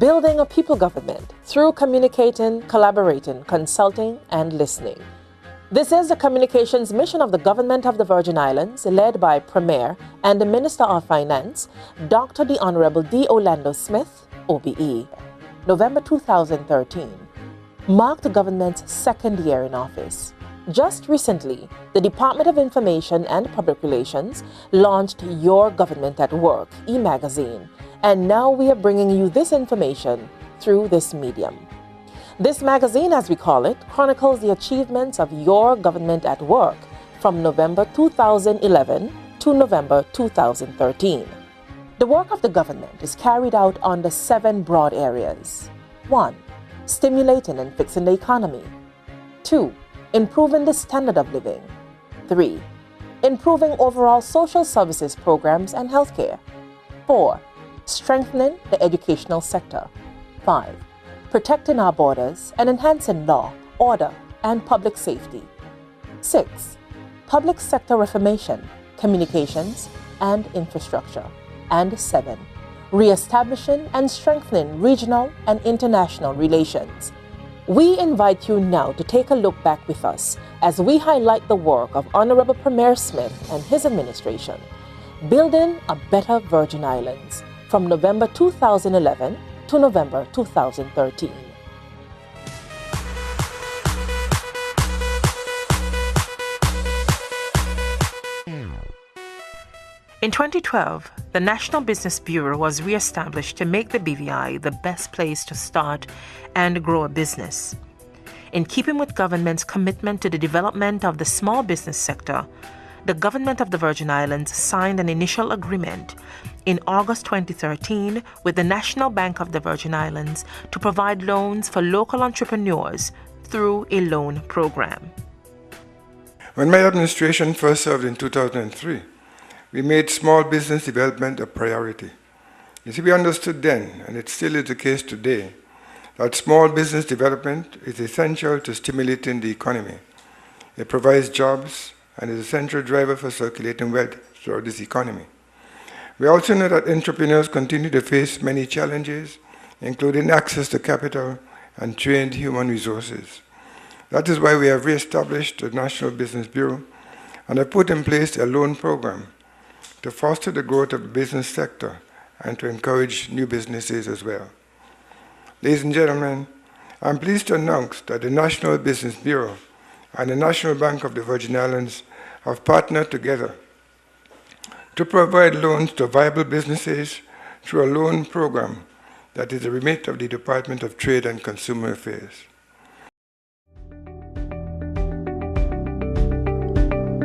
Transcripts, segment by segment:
building a people government through communicating, collaborating, consulting, and listening. This is the communications mission of the Government of the Virgin Islands, led by Premier and the Minister of Finance, Dr. the Honorable D. Orlando Smith, OBE. November 2013 marked the government's second year in office. Just recently, the Department of Information and Public Relations launched Your Government at Work e-magazine, and now we are bringing you this information through this medium. This magazine, as we call it, chronicles the achievements of Your Government at Work from November 2011 to November 2013. The work of the government is carried out under 7 broad areas. 1. Stimulating and fixing the economy. 2. Improving the standard of living. 3. Improving overall social services programs and healthcare. 4. Strengthening the educational sector. 5. Protecting our borders and enhancing law, order, and public safety. 6. Public sector reformation, communications, and infrastructure. And 7. Re-establishing and strengthening regional and international relations. We invite you now to take a look back with us as we highlight the work of Honorable Premier Smith and his administration, building a better Virgin Islands from November 2011 to November 2013. In 2012, the National Business Bureau was re-established to make the BVI the best place to start and grow a business. In keeping with government's commitment to the development of the small business sector, the Government of the Virgin Islands signed an initial agreement in August 2013 with the National Bank of the Virgin Islands to provide loans for local entrepreneurs through a loan program. When my administration first served in 2003, we made small business development a priority. You see, we understood then, and it still is the case today, that small business development is essential to stimulating the economy. It provides jobs and is a central driver for circulating wealth throughout this economy. We also know that entrepreneurs continue to face many challenges, including access to capital and trained human resources. That is why we have re-established the National Business Bureau and have put in place a loan program to foster the growth of the business sector and to encourage new businesses as well. Ladies and gentlemen, I'm pleased to announce that the National Business Bureau and the National Bank of the Virgin Islands have partnered together to provide loans to viable businesses through a loan program that is the remit of the Department of Trade and Consumer Affairs.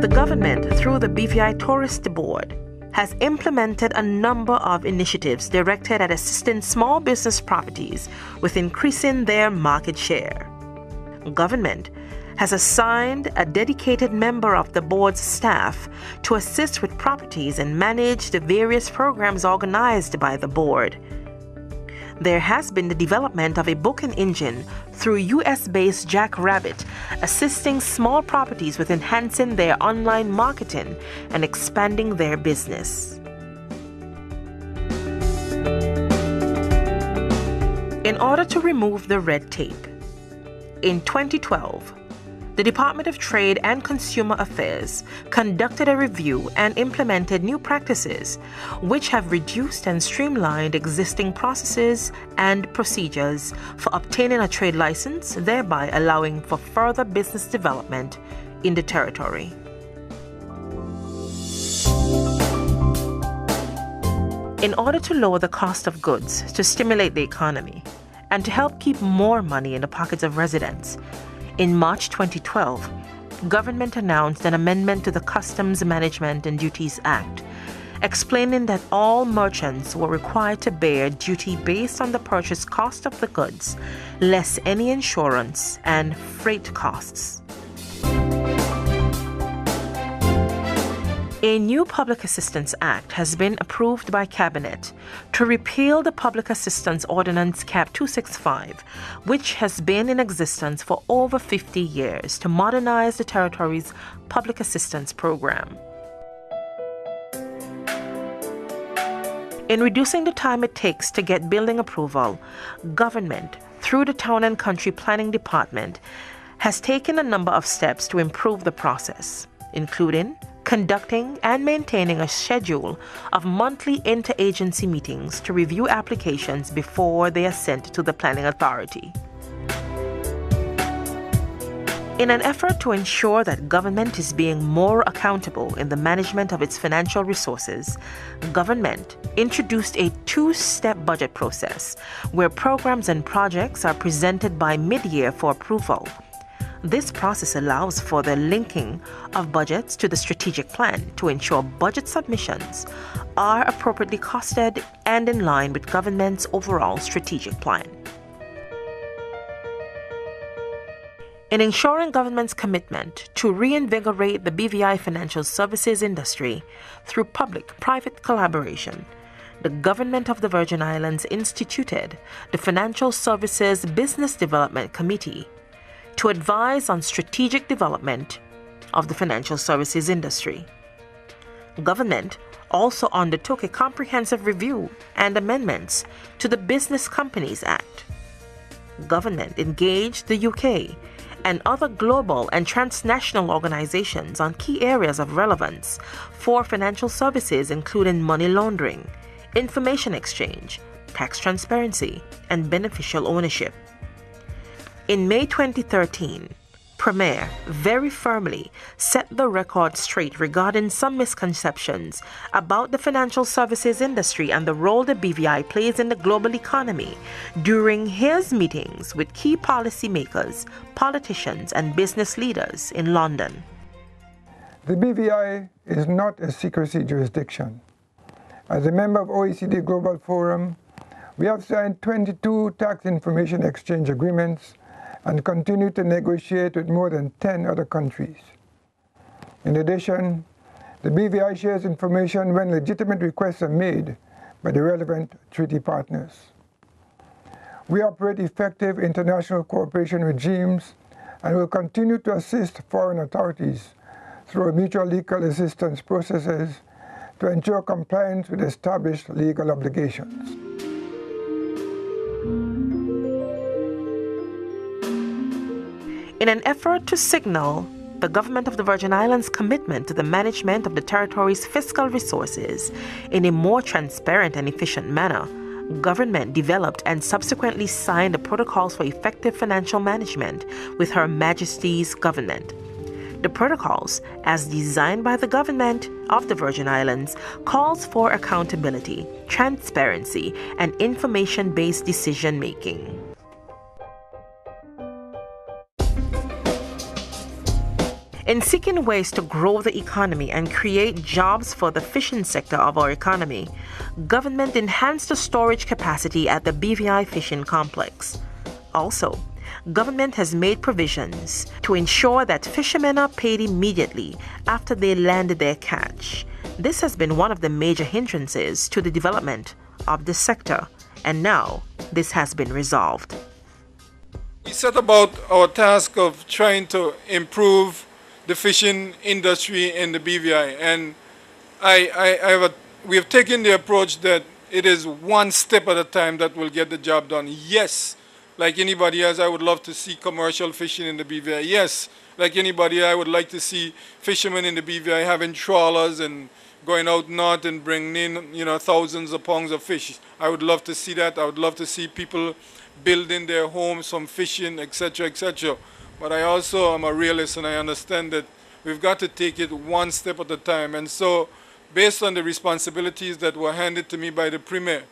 The government, through the BVI Tourist Board, has implemented a number of initiatives directed at assisting small business properties with increasing their market share. Government has assigned a dedicated member of the board's staff to assist with properties and manage the various programs organized by the board. There has been the development of a booking engine through US-based Jackrabbit, assisting small properties with enhancing their online marketing and expanding their business. In order to remove the red tape, in 2012, the Department of Trade and Consumer Affairs conducted a review and implemented new practices which have reduced and streamlined existing processes and procedures for obtaining a trade license, thereby allowing for further business development in the territory. In order to lower the cost of goods to stimulate the economy and to help keep more money in the pockets of residents, in March 2012, government announced an amendment to the Customs Management and Duties Act, explaining that all merchants were required to bear duty based on the purchase cost of the goods, less any insurance and freight costs. A new Public Assistance Act has been approved by Cabinet to repeal the Public Assistance Ordinance Cap 265, which has been in existence for over 50 years to modernize the territory's public assistance program. In reducing the time it takes to get building approval, government, through the Town and Country Planning Department, has taken a number of steps to improve the process, including conducting and maintaining a schedule of monthly interagency meetings to review applications before they are sent to the planning authority. In an effort to ensure that government is being more accountable in the management of its financial resources, government introduced a two-step budget process where programs and projects are presented by mid-year for approval. This process allows for the linking of budgets to the strategic plan to ensure budget submissions are appropriately costed and in line with government's overall strategic plan. In ensuring government's commitment to reinvigorate the BVI financial services industry through public-private collaboration, the government of the Virgin Islands instituted the Financial Services Business Development Committee to advise on strategic development of the financial services industry. Government also undertook a comprehensive review and amendments to the Business Companies Act. Government engaged the UK and other global and transnational organizations on key areas of relevance for financial services, including money laundering, information exchange, tax transparency, and beneficial ownership. In May 2013, Premier very firmly set the record straight regarding some misconceptions about the financial services industry and the role the BVI plays in the global economy during his meetings with key policymakers, politicians, and business leaders in London. The BVI is not a secrecy jurisdiction. As a member of OECD Global Forum, we have signed 22 tax information exchange agreements and continue to negotiate with more than 10 other countries. In addition, the BVI shares information when legitimate requests are made by the relevant treaty partners. We operate effective international cooperation regimes and will continue to assist foreign authorities through mutual legal assistance processes to ensure compliance with established legal obligations. In an effort to signal the government of the Virgin Islands' commitment to the management of the territory's fiscal resources in a more transparent and efficient manner, government developed and subsequently signed the protocols for effective financial management with Her Majesty's government. The protocols, as designed by the government of the Virgin Islands, calls for accountability, transparency, and information-based decision-making. In seeking ways to grow the economy and create jobs for the fishing sector of our economy, government enhanced the storage capacity at the BVI fishing complex. Also, government has made provisions to ensure that fishermen are paid immediately after they landed their catch. This has been one of the major hindrances to the development of the sector, and now this has been resolved. We set about our task of trying to improve the fishing industry in the BVI, and we have taken the approach that it is one step at a time that will get the job done. Yes, like anybody else, I would love to see commercial fishing in the BVI. Yes, like anybody, I would like to see fishermen in the BVI having trawlers and going out north and bringing in, thousands of pounds of fish. I would love to see that. I would love to see people building their homes from fishing, etc., etc. But I also am a realist, and I understand that we've got to take it one step at a time. And so, based on the responsibilities that were handed to me by the Premier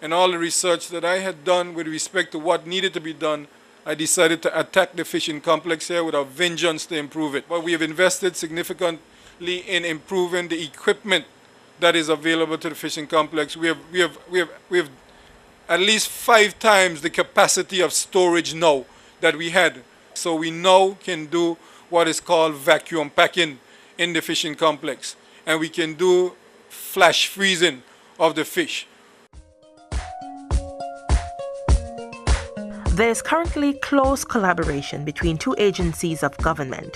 and all the research that I had done with respect to what needed to be done, I decided to attack the fishing complex here with a vengeance to improve it. But we have invested significantly in improving the equipment that is available to the fishing complex. We have at least 5 times the capacity of storage now that we had. So we now can do what is called vacuum packing in the fishing complex, and we can do flash freezing of the fish. There is currently close collaboration between 2 agencies of government,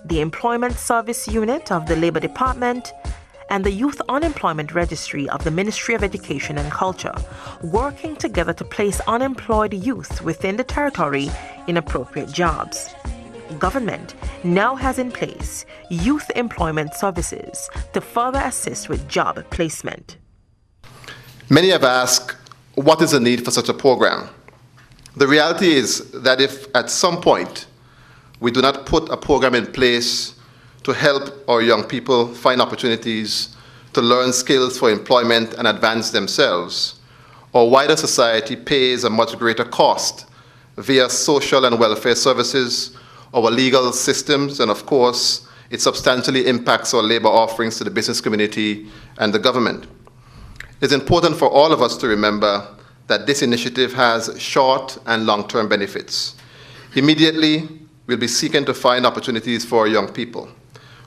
the Employment Service Unit of the Labor Department and the Youth Unemployment Registry of the Ministry of Education and Culture, working together to place unemployed youth within the territory in appropriate jobs. Government now has in place youth employment services to further assist with job placement. Many have asked, what is the need for such a program? The reality is that if at some point we do not put a program in place to help our young people find opportunities to learn skills for employment and advance themselves, our wider society pays a much greater cost via social and welfare services, our legal systems, and of course, it substantially impacts our labor offerings to the business community and the government. It's important for all of us to remember that this initiative has short and long-term benefits. Immediately, we'll be seeking to find opportunities for our young people.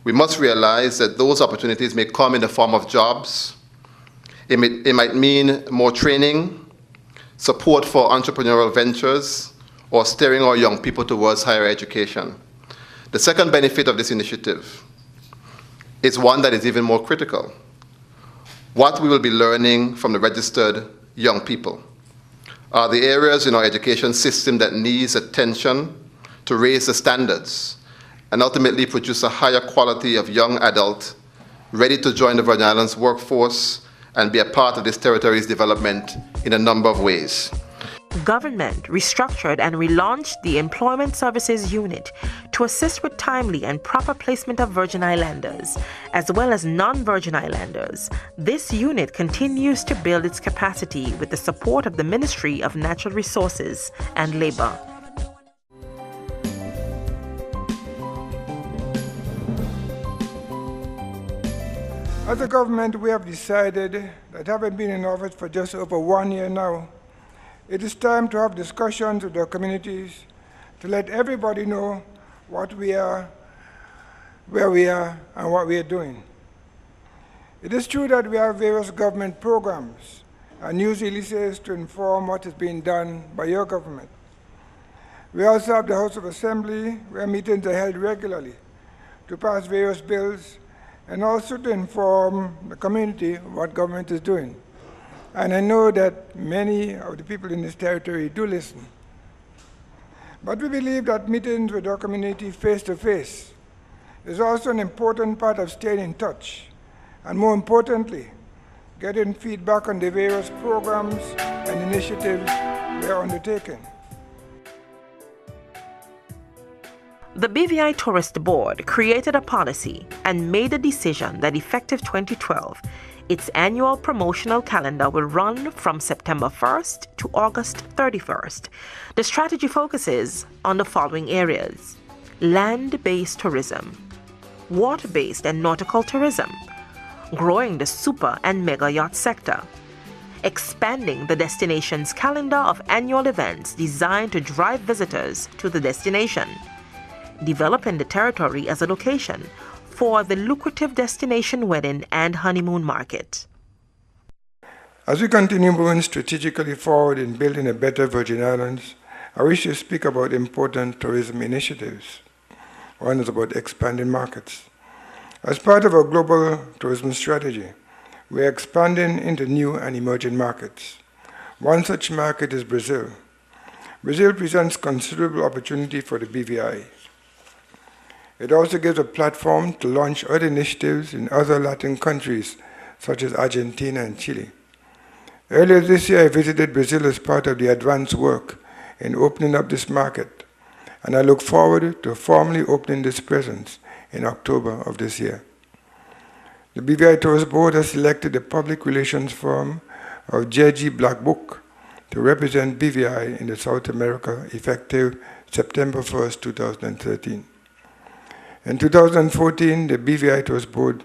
We must realize that those opportunities may come in the form of jobs. It might mean more training, support for entrepreneurial ventures, or steering our young people towards higher education. The second benefit of this initiative is one that is even more critical. What we will be learning from the registered young people are the areas in our education system that needs attention to raise the standards and ultimately produce a higher quality of young adult ready to join the Virgin Islands workforce and be a part of this territory's development in a number of ways. Government restructured and relaunched the Employment Services Unit to assist with timely and proper placement of Virgin Islanders, as well as non-Virgin Islanders. This unit continues to build its capacity with the support of the Ministry of Natural Resources and Labor. As a government, we have decided that having been in office for just over 1 year now, it is time to have discussions with our communities to let everybody know what we are, where we are, and what we are doing. It is true that we have various government programs and news releases to inform what is being done by your government. We also have the House of Assembly, where meetings are held regularly to pass various bills and also to inform the community what government is doing. And I know that many of the people in this territory do listen. But we believe that meetings with our community face-to-face is also an important part of staying in touch, and more importantly, getting feedback on the various programs and initiatives we are undertaking. The BVI Tourist Board created a policy and made a decision that effective 2012, its annual promotional calendar will run from September 1st to August 31st. The strategy focuses on the following areas: land-based tourism, water-based and nautical tourism, growing the super and mega yacht sector, expanding the destination's calendar of annual events designed to drive visitors to the destination, developing the territory as a location for the lucrative destination wedding and honeymoon market. As we continue moving strategically forward in building a better Virgin Islands, I wish to speak about important tourism initiatives. One is about expanding markets. As part of our global tourism strategy, we are expanding into new and emerging markets. One such market is Brazil. Brazil presents considerable opportunity for the BVI. It also gives a platform to launch other initiatives in other Latin countries, such as Argentina and Chile. Earlier this year, I visited Brazil as part of the advanced work in opening up this market, and I look forward to formally opening this presence in October of this year. The BVI Tourist Board has selected the public relations firm of J.G. Black Book to represent BVI in South America effective September 1st, 2013. In 2014, the BVI Tourist Board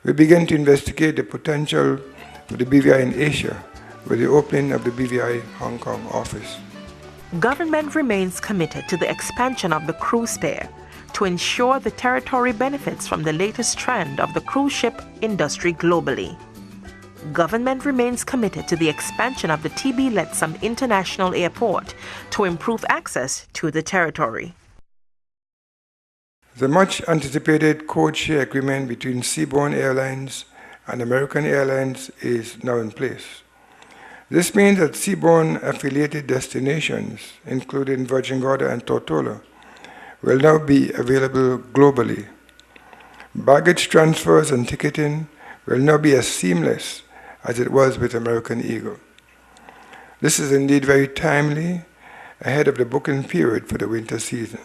will begin to investigate the potential for the BVI in Asia with the opening of the BVI Hong Kong office. Government remains committed to the expansion of the cruise pair to ensure the territory benefits from the latest trend of the cruise ship industry globally. Government remains committed to the expansion of the TB Letsam International Airport to improve access to the territory. The much-anticipated code-share agreement between Seabourn Airlines and American Airlines is now in place. This means that seaborne affiliated destinations, including Virgin Gorda and Tortola, will now be available globally. Baggage transfers and ticketing will now be as seamless as it was with American Eagle. This is indeed very timely ahead of the booking period for the winter season.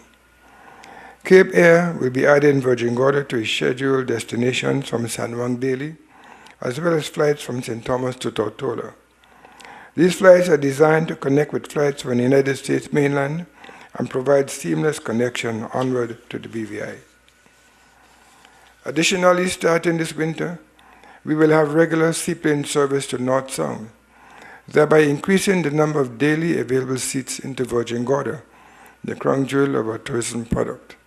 Cape Air will be adding Virgin Gorda to its scheduled destinations from San Juan daily, as well as flights from St. Thomas to Tortola. These flights are designed to connect with flights from the United States mainland and provide seamless connection onward to the BVI. Additionally, starting this winter, we will have regular seaplane service to North Sound, thereby increasing the number of daily available seats into Virgin Gorda, the crown jewel of our tourism product.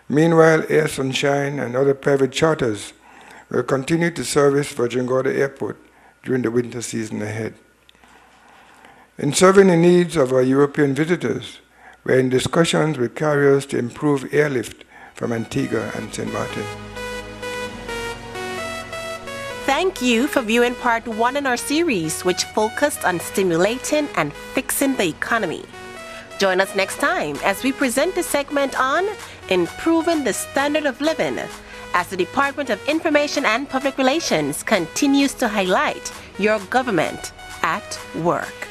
Meanwhile, Air Sunshine and other private charters will continue to service Virgin Gorda Airport during the winter season ahead. In serving the needs of our European visitors, we are in discussions with carriers to improve airlift from Antigua and St. Martin. Thank you for viewing part 1 in our series, which focused on stimulating and fixing the economy. Join us next time as we present the segment on improving the standard of living, as the Department of Information and Public Relations continues to highlight your government at work.